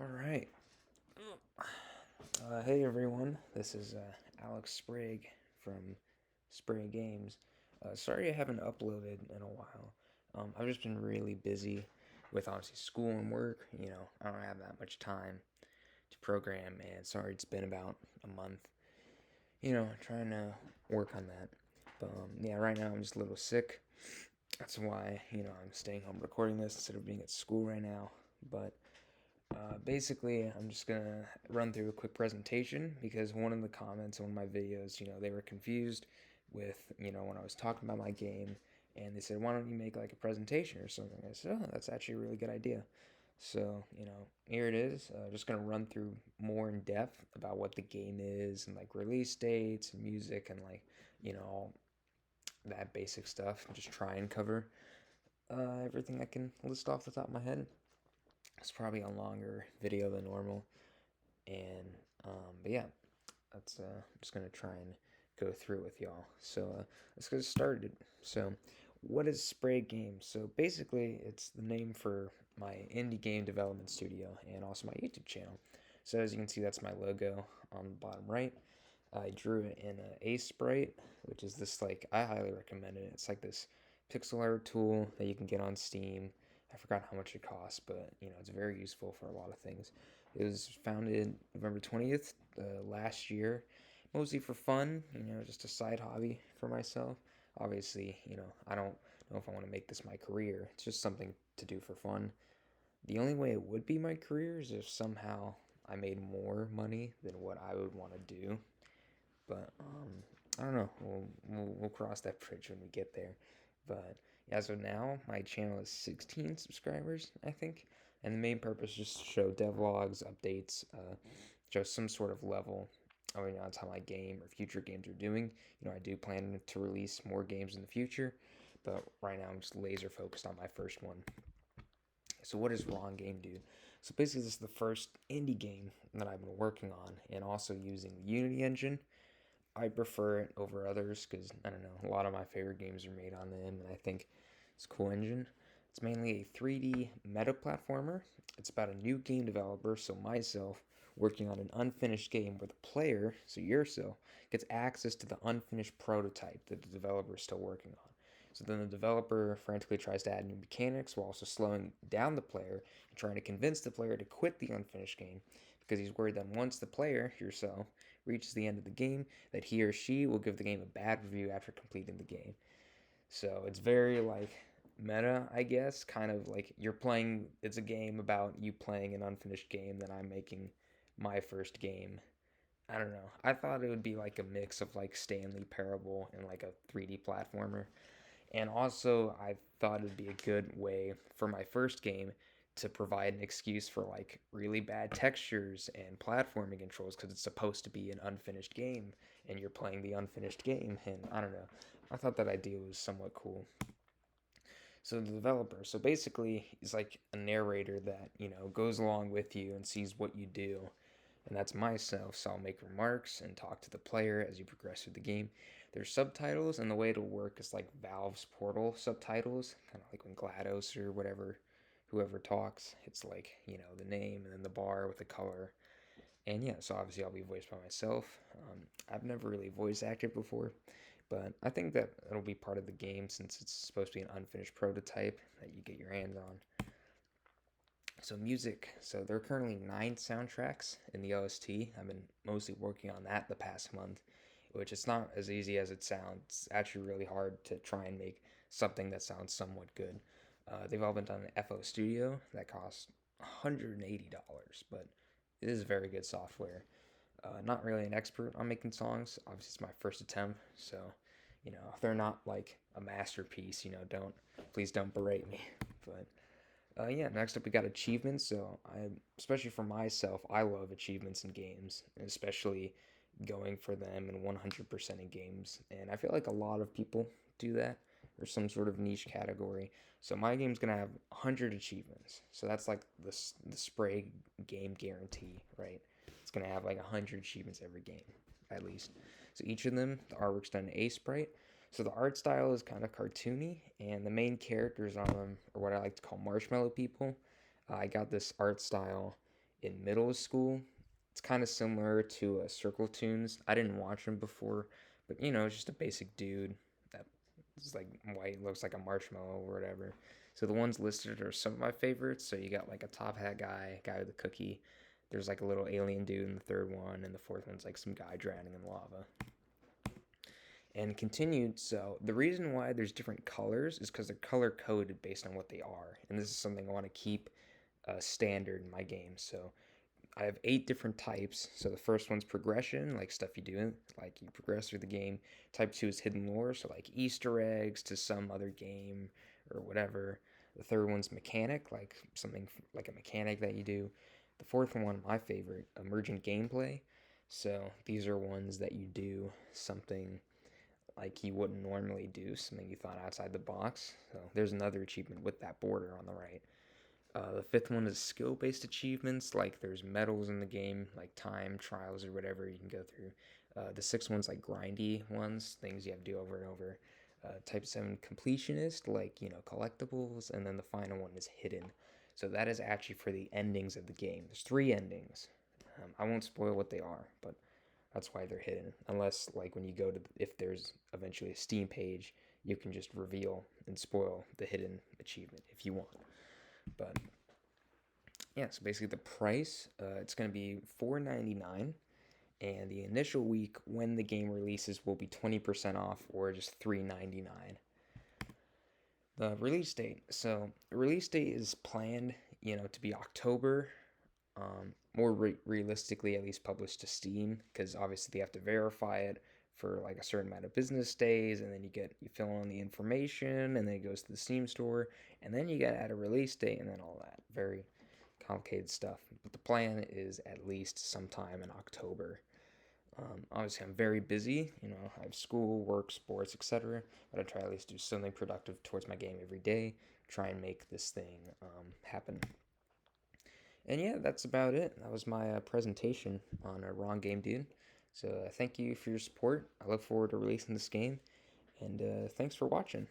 All right. Hey everyone, this is Alex Sprague from Sprague Games. Sorry I haven't uploaded in a while. I've just been really busy with obviously school and work. I don't have that much time to program, and sorry it's been about a month. Trying to work on that. But yeah, right now I'm just a little sick. That's why I'm staying home recording this instead of being at school right now. But basically, I'm just gonna run through a quick presentation because one of the comments on one of my videos, they were confused with, when I was talking about my game, and they said, "Why don't you make like a presentation or something?" I said, "Oh, that's actually a really good idea." So, here it is. Just gonna run through more in depth about what the game is and like release dates and music and like, all that basic stuff. And just try and cover everything I can list off the top of my head. It's probably a longer video than normal. And but yeah, that's I'm just gonna try and go through with y'all. So let's get started. So what is Spray Games? So basically, it's the name for my indie game development studio and also my YouTube channel. So as you can see, that's my logo on the bottom right. I drew it in a Sprite, which is this like I highly recommend it. It's like this pixel art tool that you can get on Steam. I forgot how much it costs, but it's very useful for a lot of things. It was founded November 20th last year, mostly for fun, just a side hobby for myself. Obviously, I don't know if I want to make this my career. It's just something to do for fun. The only way it would be my career is if somehow I made more money than what I would want to do. But I don't know. We'll cross that bridge when we get there. But yeah, so now my channel is 16 subscribers, I think, and the main purpose is just to show devlogs, updates, show some sort of level. I mean, that's how my game or future games are doing. I do plan to release more games in the future, but right now I'm just laser focused on my first one. So what does Wrong Game do? So basically, this is the first indie game that I've been working on, and also using the Unity engine. I prefer it over others because I don't know. A lot of my favorite games are made on them, and I think it's a cool engine. It's mainly a 3D meta platformer. It's about a new game developer, so myself, working on an unfinished game where the player, so yourself, gets access to the unfinished prototype that the developer is still working on. So then the developer frantically tries to add new mechanics while also slowing down the player and trying to convince the player to quit the unfinished game because he's worried that once the player, yourself, reaches the end of the game, that he or she will give the game a bad review after completing the game. So it's very like meta, I guess, kind of like you're playing, it's a game about you playing an unfinished game that I'm making my first game. I don't know. I thought it would be like a mix of like Stanley Parable and like a 3D platformer. And also, I thought it'd be a good way for my first game to provide an excuse for like really bad textures and platforming controls because it's supposed to be an unfinished game and you're playing the unfinished game. And I don't know. I thought that idea was somewhat cool. So the developer, so basically, he's like a narrator that goes along with you and sees what you do, and that's myself. So I'll make remarks and talk to the player as you progress through the game. There's subtitles, and the way it'll work is like Valve's Portal subtitles, kind of like when GLaDOS or whatever, whoever talks, it's like the name and then the bar with the color. And yeah, so obviously I'll be voiced by myself. I've never really voice acted before, but I think that it'll be part of the game since it's supposed to be an unfinished prototype that you get your hands on. So music. So there are currently 9 soundtracks in the OST. I've been mostly working on that the past month, which it's not as easy as it sounds. It's actually really hard to try and make something that sounds somewhat good. They've all been done in FO Studio. That costs $180, but it is very good software. Not really an expert on making songs. Obviously, it's my first attempt, so if they're not like a masterpiece, please don't berate me. But yeah, next up we got achievements. So especially for myself, I love achievements in games, and especially going for them and 100% in games. And I feel like a lot of people do that or some sort of niche category. So my game's gonna have 100 achievements. So that's like the spray game guarantee, right? It's gonna have like 100 achievements every game, at least. So each of them, the artwork's done in A sprite. So the art style is kind of cartoony, and the main characters on them are what I like to call marshmallow people. I got this art style in middle school. It's kind of similar to Circle Tunes. I didn't watch him before, but it's just a basic dude that is like white, looks like a marshmallow or whatever. So the ones listed are some of my favorites. So you got like a top hat guy with a cookie. There's like a little alien dude in the third one, and the fourth one's like some guy drowning in lava. And continued, so the reason why there's different colors is because they're color coded based on what they are. And this is something I want to keep standard in my game. So I have 8 different types. So the first one's progression, like stuff you do, like you progress through the game. Type 2 is hidden lore, so like Easter eggs to some other game or whatever. The third one's mechanic, like something like a mechanic that you do. The fourth one, my favorite, emergent gameplay. So these are ones that you do something like you wouldn't normally do, something you thought outside the box. So there's another achievement with that border on the right. The fifth one is skill based achievements, like there's medals in the game, like time trials or whatever you can go through. The sixth one's like grindy ones, things you have to do over and over. Type 7 completionist, like collectibles, and then the final one is hidden. So that is actually for the endings of the game. There's 3 endings. I won't spoil what they are, but that's why they're hidden. Unless, like, when you go to, if there's eventually a Steam page, you can just reveal and spoil the hidden achievement if you want. But yeah, so basically the price, it's going to be $4.99, and the initial week when the game releases will be 20% off or just $3.99. The release date. So the release date is planned, to be October. More realistically, at least published to Steam, because obviously they have to verify it for like a certain amount of business days, and then you fill in the information, and then it goes to the Steam store, and then you got to add a release date, and then all that very complicated stuff. But the plan is at least sometime in October. Obviously, I'm very busy. I have school, work, sports, etc. But I try at least do something productive towards my game every day. Try and make this thing happen. And yeah, that's about it. That was my presentation on a Wrong Game Dude. So thank you for your support. I look forward to releasing this game. And thanks for watching.